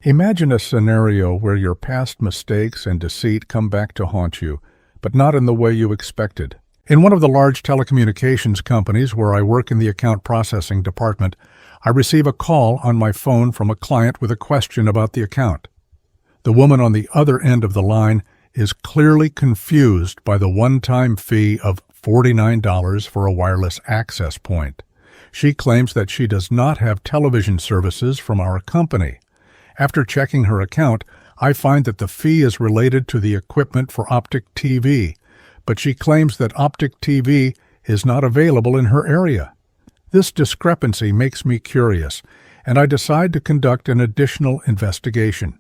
Imagine a scenario where your past mistakes and deceit come back to haunt you, but not in the way you expected. In one of the large telecommunications companies where I work in the account processing department, I receive a call on my phone from a client with a question about the account. The woman on the other end of the line is clearly confused by the one-time fee of $49 for a wireless access point. She claims that she does not have television services from our company. After checking her account, I find that the fee is related to the equipment for Optic TV, but she claims that Optic TV is not available in her area. This discrepancy makes me curious, and I decide to conduct an additional investigation.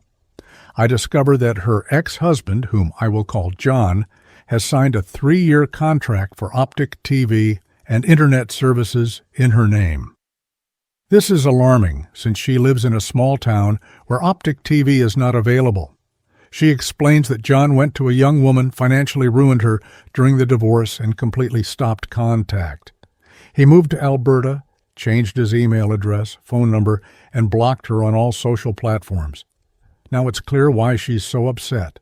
I discover that her ex-husband, whom I will call John, has signed a 3-year contract for Optic TV and Internet services in her name. This is alarming, since she lives in a small town where Optic TV is not available. She explains that John went to a young woman, financially ruined her during the divorce, and completely stopped contact. He moved to Alberta, changed his email address, phone number, and blocked her on all social platforms. Now it's clear why she's so upset.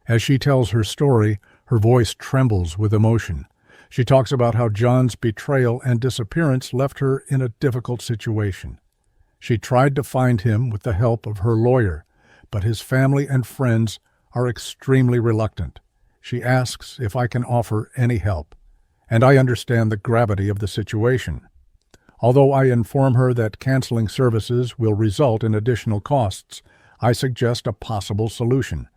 As she tells her story, her voice trembles with emotion. She talks about how John's betrayal and disappearance left her in a difficult situation. She tried to find him with the help of her lawyer, but his family and friends are extremely reluctant. She asks if I can offer any help, and I understand the gravity of the situation. Although I inform her that canceling services will result in additional costs, I suggest a possible solution.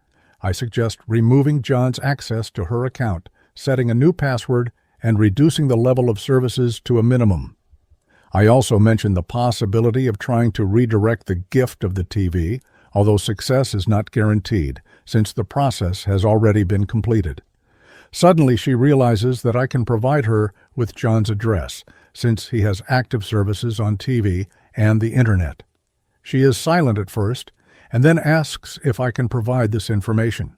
I suggest removing John's access to her account, setting a new password, and reducing the level of services to a minimum. I also mention the possibility of trying to redirect the gift of the TV, although success is not guaranteed, since the process has already been completed. Suddenly she realizes that I can provide her with John's address, since he has active services on TV and the Internet. She is silent at first, and then asks if I can provide this information.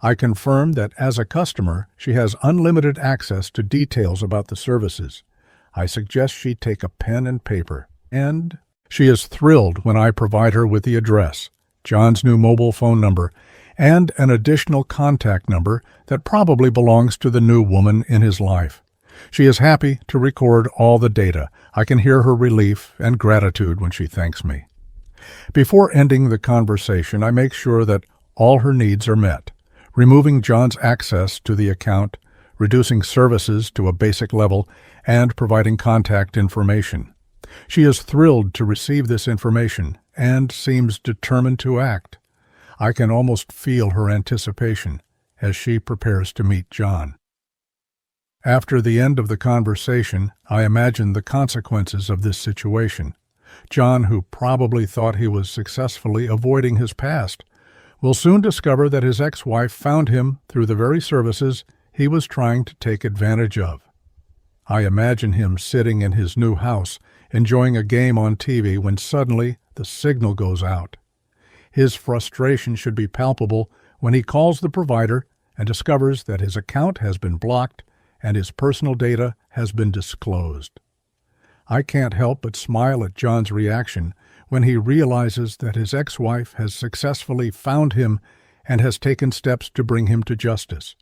I confirm that as a customer, she has unlimited access to details about the services. I suggest she take a pen and paper, and she is thrilled when I provide her with the address, John's new mobile phone number, and an additional contact number that probably belongs to the new woman in his life. She is happy to record all the data. I can hear her relief and gratitude when she thanks me. Before ending the conversation, I make sure that all her needs are met. Removing John's access to the account, reducing services to a basic level, and providing contact information. She is thrilled to receive this information and seems determined to act. I can almost feel her anticipation as she prepares to meet John. After the end of the conversation, I imagine the consequences of this situation. John, who probably thought he was successfully avoiding his past, will soon discover that his ex-wife found him through the very services he was trying to take advantage of. I imagine him sitting in his new house, enjoying a game on TV when suddenly the signal goes out. His frustration should be palpable when he calls the provider and discovers that his account has been blocked and his personal data has been disclosed. I can't help but smile at John's reaction when he realizes that his ex-wife has successfully found him and has taken steps to bring him to justice.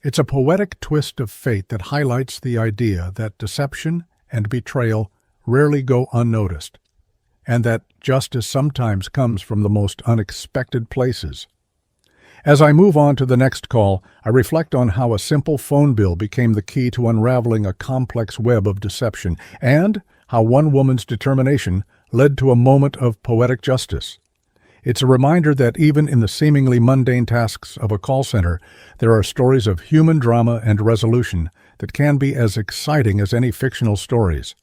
It's a poetic twist of fate that highlights the idea that deception and betrayal rarely go unnoticed, and that justice sometimes comes from the most unexpected places. As I move on to the next call, I reflect on how a simple phone bill became the key to unraveling a complex web of deception, and how one woman's determination led to a moment of poetic justice. It's a reminder that even in the seemingly mundane tasks of a call center, there are stories of human drama and resolution that can be as exciting as any fictional stories.